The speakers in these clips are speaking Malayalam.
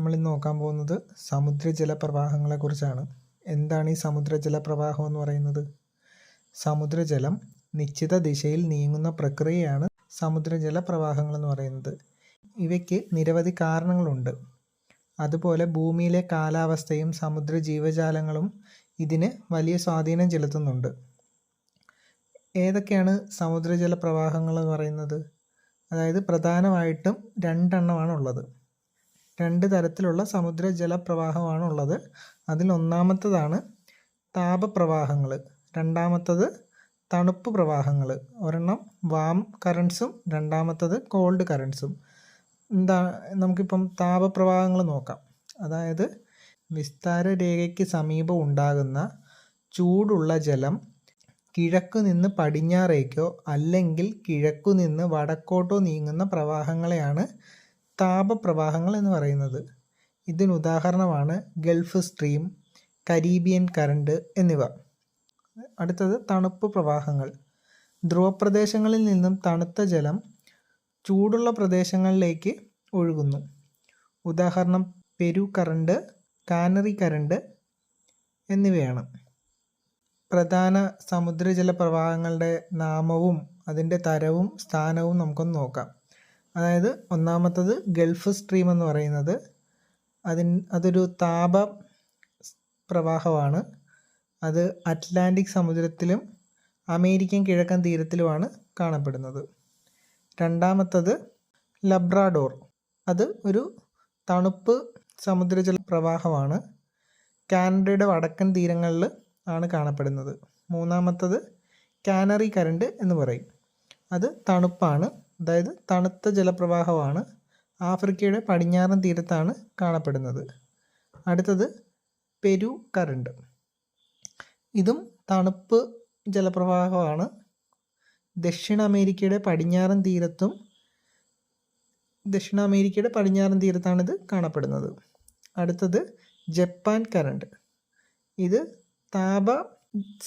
നമ്മളിന്ന് നോക്കാൻ പോകുന്നത് സമുദ്രജല പ്രവാഹങ്ങളെക്കുറിച്ചാണ്. എന്താണ് ഈ സമുദ്രജല പ്രവാഹം എന്ന് പറയുന്നത്? സമുദ്രജലം നിശ്ചിത ദിശയിൽ നീങ്ങുന്ന പ്രക്രിയയാണ് സമുദ്രജല പ്രവാഹങ്ങൾ എന്ന് പറയുന്നത്. ഇവയ്ക്ക് നിരവധി കാരണങ്ങളുണ്ട്. അതുപോലെ ഭൂമിയിലെ കാലാവസ്ഥയും സമുദ്ര ജീവജാലങ്ങളും ഇതിന് വലിയ സ്വാധീനം ചെലുത്തുന്നുണ്ട്. ഏതൊക്കെയാണ് സമുദ്രജല പ്രവാഹങ്ങൾ എന്ന് പറയുന്നത്? അതായത് പ്രധാനമായിട്ടും രണ്ടെണ്ണമാണ് ഉള്ളത്. രണ്ട് തരത്തിലുള്ള സമുദ്രജല പ്രവാഹമാണ് ഉള്ളത്. അതിൽ ഒന്നാമത്തതാണ് താപപ്രവാഹങ്ങൾ, രണ്ടാമത്തത് തണുപ്പ് പ്രവാഹങ്ങൾ. ഒരെണ്ണം വാം കറൻസും രണ്ടാമത്തത് കോൾഡ് കറൻസും. നമുക്കിപ്പം താപപ്രവാഹങ്ങൾ നോക്കാം. അതായത് വിസ്താര രേഖയ്ക്ക് സമീപം ഉണ്ടാകുന്ന ചൂടുള്ള ജലം കിഴക്കു നിന്ന് പടിഞ്ഞാറേക്കോ അല്ലെങ്കിൽ കിഴക്കു നിന്ന് വടക്കോട്ടോ നീങ്ങുന്ന പ്രവാഹങ്ങളെയാണ് താപപ്രവാഹങ്ങൾ എന്ന് പറയുന്നത്. ഇതിനുദാഹരണമാണ് ഗൾഫ് സ്ട്രീം, കരീബിയൻ കറണ്ട് എന്നിവ. അടുത്തത് തണുപ്പ് പ്രവാഹങ്ങൾ. ധ്രുവപ്രദേശങ്ങളിൽ നിന്നും തണുത്ത ജലം ചൂടുള്ള പ്രദേശങ്ങളിലേക്ക് ഒഴുകുന്നു. ഉദാഹരണം പെരു കറണ്ട്, കാനറി കറണ്ട് എന്നിവയാണ്. പ്രധാന സമുദ്രജല പ്രവാഹങ്ങളുടെ നാമവും അതിൻ്റെ തരവും സ്ഥാനവും നമുക്കൊന്ന് നോക്കാം. അതായത് ഒന്നാമത്തത് ഗൾഫ് സ്ട്രീം എന്ന് പറയുന്നത് അതൊരു താപ പ്രവാഹമാണ്. അത് അറ്റ്ലാന്റിക് സമുദ്രത്തിലും അമേരിക്കൻ കിഴക്കൻ തീരത്തിലുമാണ് കാണപ്പെടുന്നത്. രണ്ടാമത്തത് ലബ്രാഡോർ, അത് ഒരു തണുപ്പ് സമുദ്രജല പ്രവാഹമാണ്. കാനഡയുടെ വടക്കൻ തീരങ്ങളിൽ ആണ് കാണപ്പെടുന്നത്. മൂന്നാമത്തത് കാനറി കറണ്ട് എന്ന് പറയും. അത് തണുപ്പാണ്, അതായത് തണുത്ത ജലപ്രവാഹമാണ്. ആഫ്രിക്കയുടെ പടിഞ്ഞാറൻ തീരത്താണ് കാണപ്പെടുന്നത്. അടുത്തത് പെരു കറണ്ട്, ഇതും തണുപ്പ് ജലപ്രവാഹമാണ്. ദക്ഷിണ അമേരിക്കയുടെ പടിഞ്ഞാറൻ തീരത്താണ് ഇത് കാണപ്പെടുന്നത്. അടുത്തത് ജപ്പാൻ കറണ്ട്, ഇത് താപ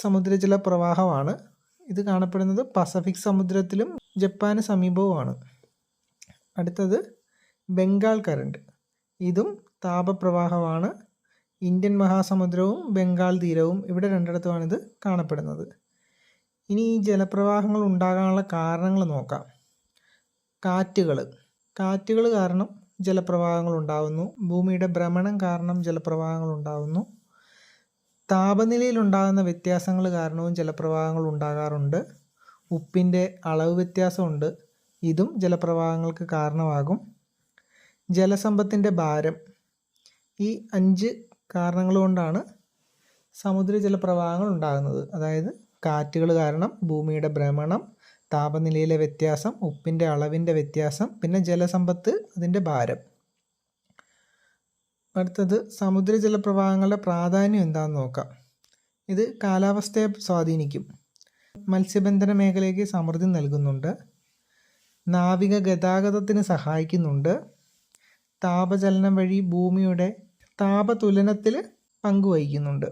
സമുദ്രജല പ്രവാഹമാണ്. ഇത് കാണപ്പെടുന്നത് പസഫിക് സമുദ്രത്തിലും ജപ്പാന് സമീപവുമാണ്. അടുത്തത് ബംഗാൾ കറണ്ട്, ഇതും താപപ്രവാഹമാണ്. ഇന്ത്യൻ മഹാസമുദ്രവും ബംഗാൾ തീരവും ഇവിടെ രണ്ടിടത്തുമാണ് ഇത് കാണപ്പെടുന്നത്. ഇനി ഈ ജലപ്രവാഹങ്ങൾ ഉണ്ടാകാനുള്ള കാരണങ്ങൾ നോക്കാം. കാറ്റുകൾ കാരണം ജലപ്രവാഹങ്ങൾ ഉണ്ടാകുന്നു. ഭൂമിയുടെ ഭ്രമണം കാരണം ജലപ്രവാഹങ്ങൾ ഉണ്ടാകുന്നു. താപനിലയിലുണ്ടാകുന്ന വ്യത്യാസങ്ങൾ കാരണവും ജലപ്രവാഹങ്ങൾ ഉണ്ടാകാറുണ്ട്. ഉപ്പിൻ്റെ അളവ് വ്യത്യാസമുണ്ട്, ഇതും ജലപ്രവാഹങ്ങൾക്ക് കാരണമാകും. ജലസമ്പത്തിൻ്റെ ഭാരം, ഈ 5 കാരണങ്ങൾ കൊണ്ടാണ് സമുദ്രജലപ്രവാഹങ്ങൾ ഉണ്ടാകുന്നത്. അതായത് കാറ്റുകൾ കാരണം, ഭൂമിയുടെ ഭ്രമണം, താപനിലയിലെ വ്യത്യാസം, ഉപ്പിൻ്റെ അളവിൻ്റെ വ്യത്യാസം, പിന്നെ ജലസമ്പത്ത്, അതിൻ്റെ ഭാരം. അടുത്തത് സമുദ്രജലപ്രവാഹങ്ങളുടെ പ്രാധാന്യം എന്താണെന്ന് നോക്കാം. ഇത് കാലാവസ്ഥയെ സ്വാധീനിക്കും. മത്സ്യബന്ധന മേഖലയ്ക്ക് സമൃദ്ധി നൽകുന്നുണ്ട്. നാവിക ഗതാഗതത്തിന് സഹായിക്കുന്നുണ്ട്. താപചലനം വഴി ഭൂമിയുടെ താപതുലനത്തിൽ പങ്കുവഹിക്കുന്നുണ്ട്.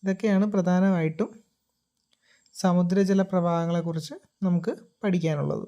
ഇതൊക്കെയാണ് പ്രധാനമായിട്ടും സമുദ്രജല പ്രവാഹങ്ങളെക്കുറിച്ച് നമുക്ക് പഠിക്കാനുള്ളത്.